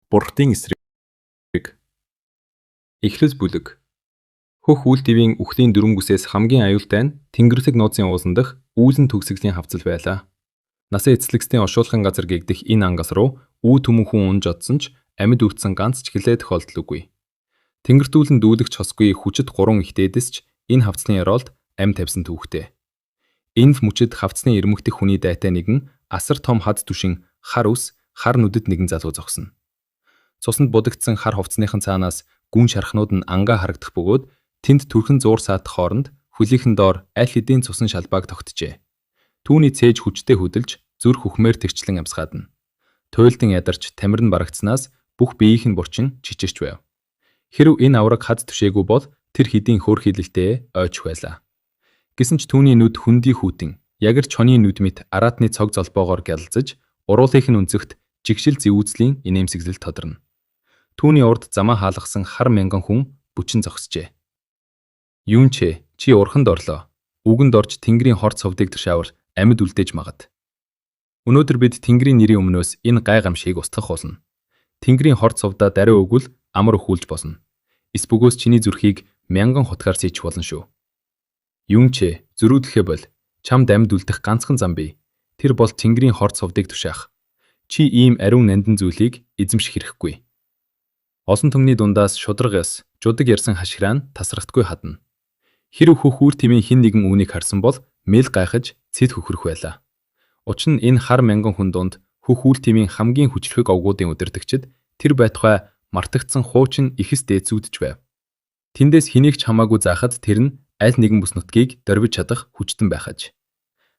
Бурхтын эсрэг. Эхлэл бүлэг. Хөх үйлдвийн үхлийн дөрвөн бүсээс хамгийн аюултай нь Тэнгэрлэг нууцын уусан дах үүлэн төгсгөлийн хавцал байлаа. Насаа эцлэгсдийн оршуулгын газар гэгдэх энэ ангас руу үү түмэн хүн унж одсон ч амьд үлдсэн ганц ч хилээ тохиолдлоогүй. Тэнгэртүүлэн дүүлэгч хосгүй хүчит 3 ихтэйдэс ч энэ хавцлын яроолд амь тавьсан түүхтэй. Энэ мөчөд хавцны ирмэгдэх хүний дайтай нэгэн асар том хад түшин хар ус хар нүдэд нэгэн залуу зогсно. Цуснд будагдсан хар хувцсныхан цаанаас гүн шархнууд нь ангаа харагдах бөгөөд тэнд түрхэн зуур саадах хооронд хөлийнхэн доор аль хэдийн цусан шалбааг тогтжээ. Түүний цээж хүчтэй хөдөлж зүрх хөхмээр тэгчлэн амсгаадна. Туйлдын ядарч тамир нь барагдсанаас бүх биеийнх нь бурчин чичирч байв. Хэрв энэ авраг хад түшээгүй бол тэр хэдийн хөр хилэлтэй ойч байлаа. Гэсэн ч түүний нүд хөндөй хүүтэн ягэр чоны нүд мэт араатны цог золбоогоор гялалзаж уруулынх нь өнцөгт жигшил зэвүүцлийн инээмсэглэл тодорно. Түүний урд замаа хаалгасан хар мянган хүн бүчин зогсжээ. Юун чи урханд орлоо. Үгэнд орж Тэнгэрийн хор цовдыг тушаавар амьд үлдээж магад. Өнөөдөр бид Тэнгэрийн нэрийн өмнөөс энэ гай гамшиг устгах болно. Тэнгэрийн хор цовдаа даруй өгвөл амар өхүүлж босно. Эс бөгөөс чиний зүрхийг мянган хутгаар сийчих болно шүү. Юун чи зөрүүдлэхэ бол чамд амьд үлдэх ганцхан зам бий. Тэр бол Тэнгэрийн хор цовдыг тушаах. Чи ийм ариун нандин зүйлийг эзэмших хэрэггүй. Олон түмний дундаас шударгаас жудаг ярьсан хашгираа нь тасрагдгүй хадна. Хэрв хөх үр тимийн хин нэгэн үүнийг харсан бол мэл гайхаж цэд хөхрөх байлаа. Учир нь энэ хар мянган хүн дунд хөх үр тимийн хамгийн хүчлэг овгуудын удирдагчид тэр байтугай мартагдсан хуучин ихэс дээдсүүдж байв. Тэндээс хэнийг ч хамаагүй заахад тэр нь аль нэгэн бүс нутгийг дорвиж чадах хүчтэн байх аж.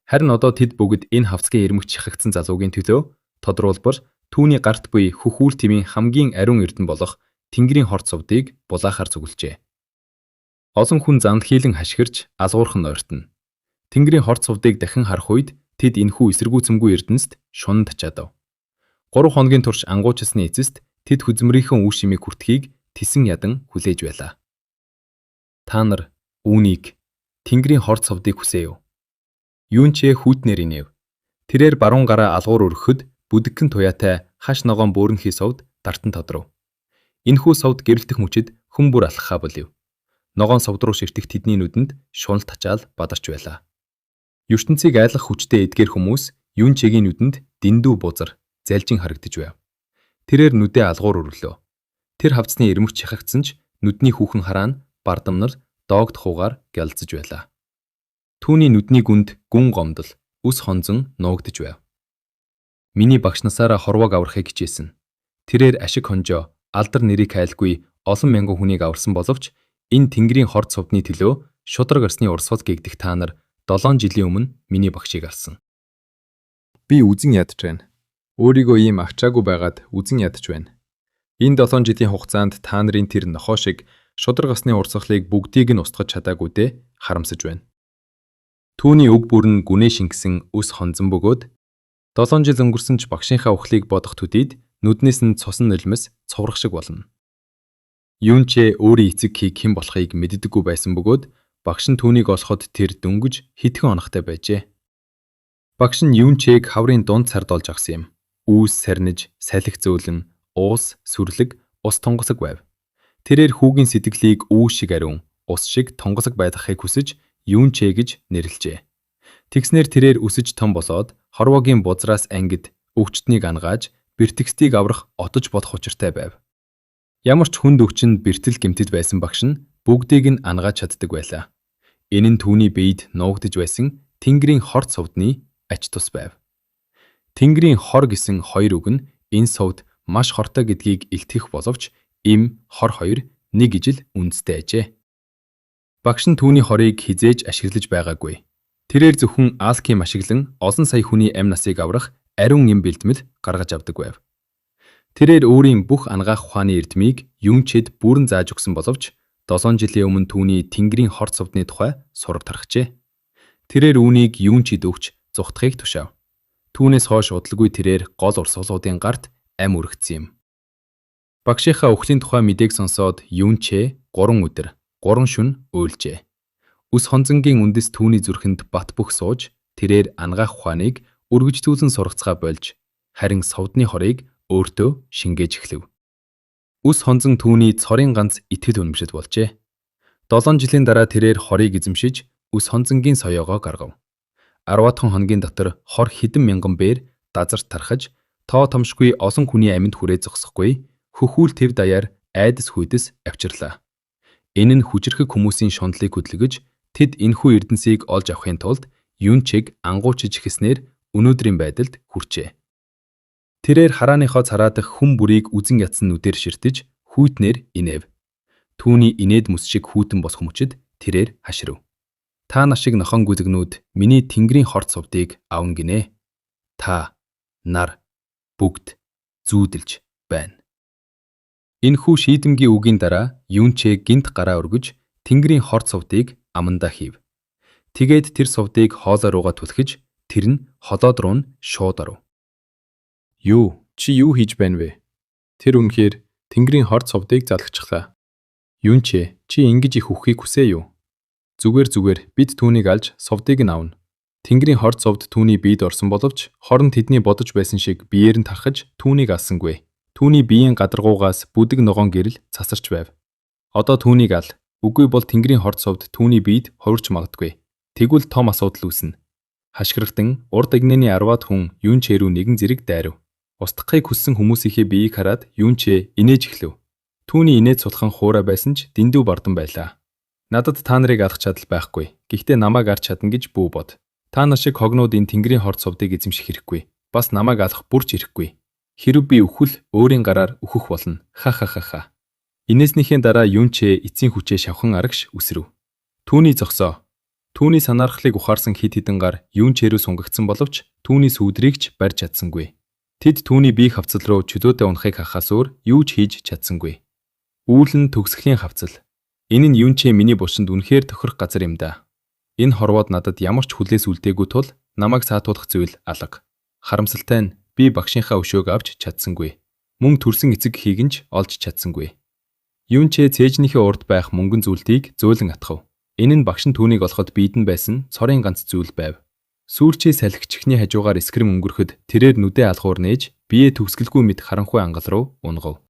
Харин одоо тэд бүгд энэ хавцгийн ирмэгч шахагдсан залуугийн төлөө тодруулбар түүний гарт буй хөх үр тимийн хамгийн ариун эрдэн болох Тэнгэрийн хор цовдыг булаахаар зүгэлжээ. Олон хүн занал хийлэн хашгирч алгуурхан ойртно. Тэнгэрийн хор цовдыг дахин харах үед тэд энэхүү эсэргүүцэмгүй эрдэнэст шунан тачаадав. 3 хоногийн турш ангуучсны эцэст тэд хүзмрийнхэн үе шимийг хүртхийг тесэн ядан хүлээж байлаа. Та нар үүнийг Тэнгэрийн хор цовдыг хүсэе юу? Юун ч хүүтнэр инэв. Тэрээр баруун гараа алгуур өргөхөд бүдэгхэн туяатай хаш ногоон бөөрнхий совд дартан тодров. Энэхүү совд гэрэлтэх мөчид хүн бүр алхахаа болив. Ногоон совд руу ширтэх тэдний нүдэнд шунал тачаал бадарч байлаа. ертөнцийг айлгах хүчтэй эдгээр хүмүүс юун чигийн нүдэнд дэндүү бузар залжин харагдаж байв. Тэрээр нүдээ алгуур өрлөө. Тэр хавцны ирмэгч шахагдсан ч нүдний хүүхэн хараа нь бардамнар доогд хуугаар гялзаж байлаа. Түүний нүдний гүнд гүн гомдол, үс хонзон нуугдж байв. Миний багш насаараа хорвоог аврахыг хичээсэн. Тэрээр ашиг хонжоо, алдар нэрийг хайлгүй олон мянган хүнийг аварсан боловч энэ Тэнгэрийн хор цовдны төлөө шудраг арсны урсгал гэгдэх та нар 7 жилийн өмнө миний багшийг алсан. Би үзен ядж байна. Өөрийгөө ийм авчаагүй байгаад үзен ядж байна. Энэ 7 жилийн хугацаанд та нарын тэр нохоо шиг шудраг арсны урсгалыг бүгдийг нь устгаж чадаагүйдээ харамсаж байна. Түүний өг бүр нь гүнээ шингэсэн үс хонзон бөгөөд 7 жил өнгөрсөн ч багшийнхаа ухлыг бодох төдийд нүднээс нь цусан нулимс цуврах шиг болно. Юун ч өөрийн эцэг хийг хэн болохыг мэддэггүй байсан бөгөөд багш нь түүнийг олоход тэр дөнгөж хитгэн онохтой байжээ. Багш нь юун чийг хаврын дунд сард олж авсан юм. Үүс сарниж, салхи зөөлөн, уус, сүрлэг, ус тунгасаг байв. Тэрээр хүүгийн сэтгэлийг үүс шиг ариун, ус шиг тунгасаг байхыг хүсэж юун ч гэж нэрлэжээ. Тэгснэр тэрээр өсөж том болоод хорвогийн бузраас ангид өвчтнийг ангааж, бэртгстийг аврах отож болох учиртай байв. Ямар ч хүнд өвчнөд бэртэл гэмтэд байсан багш нь бүгдийг нь ангааж чаддаг байлаа. Энэ нь түүний биед нуугдж байсан Тэнгэрийн хор цовдны ач тус байв. Тэнгэрийн хор гэсэн хоёр үг нь энэ совд маш хортой гэдгийг илтгэх боловч им хор хоёр нэг ижил үндэстэй ажээ. Багш нь түүний хорыг хизээж ашиглаж байгаагүй. Тэрээр зөвхөн алким ашиглан олон сая хүний амь насыг аврах ариун юм бэлдмэл гаргаж авдаг байв. Тэрээр өөрийн бүх ангаах ухааны эрдмийг юун чид бүрэн зааж өгсөн боловч 7 жилийн өмнө түүний Тэнгэрийн хор цовдны тухай сураг тархжээ. Тэрээр үүнийг юун чид өгч зүхтахыг тушаав. Түүнээс хойш удалгүй тэрээр гол урсгалуудын гарт ам өргөцсөн юм. Багшийнхаа өхлийн тухай мэдээг сонсоод юун ч 3 өдөр, 3 шөнө уйлжээ. Үс хонзонгийн үндэс түүний зүрхэнд бат бөх сууж, тэрээр ангаах ухааныг өргөжтүүлэн сургацгаа болж, харин совдны хорыг өөртөө шингээж эхлэв. Үс хонзон түүний цорын ганц итгэл үнэмшил болжээ. 7 жилийн дараа тэрээр хорыг эзэмшиж үс хонзонгийн соёогоо гаргав. 10 хоногийн дотор хор хэдэн мянган бээр дазарт тархаж тоо томшгүй олон хүний амьд хүрээ зогсохгүй хөхүүл тэв даяар айдас хүйдэс авчирлаа. Энэ нь хүчрхэг хүмүүсийн шундлыг хөдөлгөж тэд энэхүү эрдэнсийг олж авахын тулд Юнчийг ангуучиж ихснээр өнөөдрийн байдалд хүрчээ. Тэрээр харааныхоо цараадах хүн бүрийг үзен ятсан нүдээр ширтэж хүйтнэр инэв. Түүний инээд мэс шиг хүйтэн босх мөчөд тэрээр хаширв. Та нар шиг нохон гүлгнүүд миний тэнгэрийн хорт сувдыг авна гинэ. Та нар бүгд зүүдэлж байна. Энэхүү шийдэмгийн үгийн дараа Юнчээ гинт гараа өргөж тэнгэрийн хорт сувдыг амандаа хийв. Тэгээд тэр сувдыг хоолой руугаа түлхэж тэр нь холоод руу нь шууд оров. Юу, чи юу хийж байна вэ? Тэр үнэхээр тэнгэрийн хорт сувдыг залгчихлаа. Юнчээ, чи ингэж их үххийг хүсээ юу? Зүгээр бид түүнийг алж сувдыг нь авна. Тэнгэрийн хорт сувд түүний биед орсон боловч хорон тэдний бодож байсан шиг биеэр нь тархаж түүнийг алсангүй. Түүний биеийн гадаргуугаас бүдэг ногоон гэрэл цасарч байв. Одоо түүнийг ал. Үгүй бол тэнгэрийн хорт сувд түүний биед хувирч магадгүй. Тэгвэл том асуудал үүснэ. Хашгирагдан урд игнэний 10-аад хүн Юнчээ рүү нэгэн зэрэг дайрав. Устгахыг хүссэн хүмүүсийнхээ биеийг хараад Юнчээ инээж эхлэв. Түүний инээд сулхан хуурай байсан ч дэндүү бардан байлаа. Надад та нарыг алах чадал байхгүй. Гэхдээ намайг арч чадна гэж бүү бод. Та нар шиг хогнууд энэ тэнгэрийн хорт сувдыг эзэмших хэрэггүй. Бас намайг алах бүрч ирэхгүй. Хэрв би үхвэл өөрийн гараар үхэх болно. Ха. Инээснийхээ дараа Юнчээ эцсийн хүчээ шавхан арагш үсрэв. Түүний зогсоо. Түүний санаархлыг ухаарсан хид хідэн гар Юнчээ рүү сунгагдсан боловч түүний сүудрийг ч барьж чадсангүй. Тэд түүний бие хавцал руу чөлөөтэй унахыг хахаас өөр юу ч хийж чадсангүй. Үүл нь төгсгөлийн хавцал. Энэ нь Юнчээ миний булшинд үнэхээр тохирох газар юм да. Энэ хорвоод надад ямар ч хүлээс үлдээгүй тул намайг саатуулах зүйл алга. Харамсалтай нь би багшийнхаа өшөөг авч чадсангүй. Мөн төрсөн эцэг эхийг нь ч олж чадсангүй. Юнчээ цээжнийхээ урд байх мөнгөн зүйлтийг зөөлөн атгав. Энэ нь багш нь түүнийг олоход биедэн байсан цорын ганц зүйл байв. Сүүлчээ салхичихны хажуугаар эскрэм өнгөрөхөд тэрээр нүдээ алгуур нээж бие төгсгөлгүй мэд харанхуй ангал руу унгав.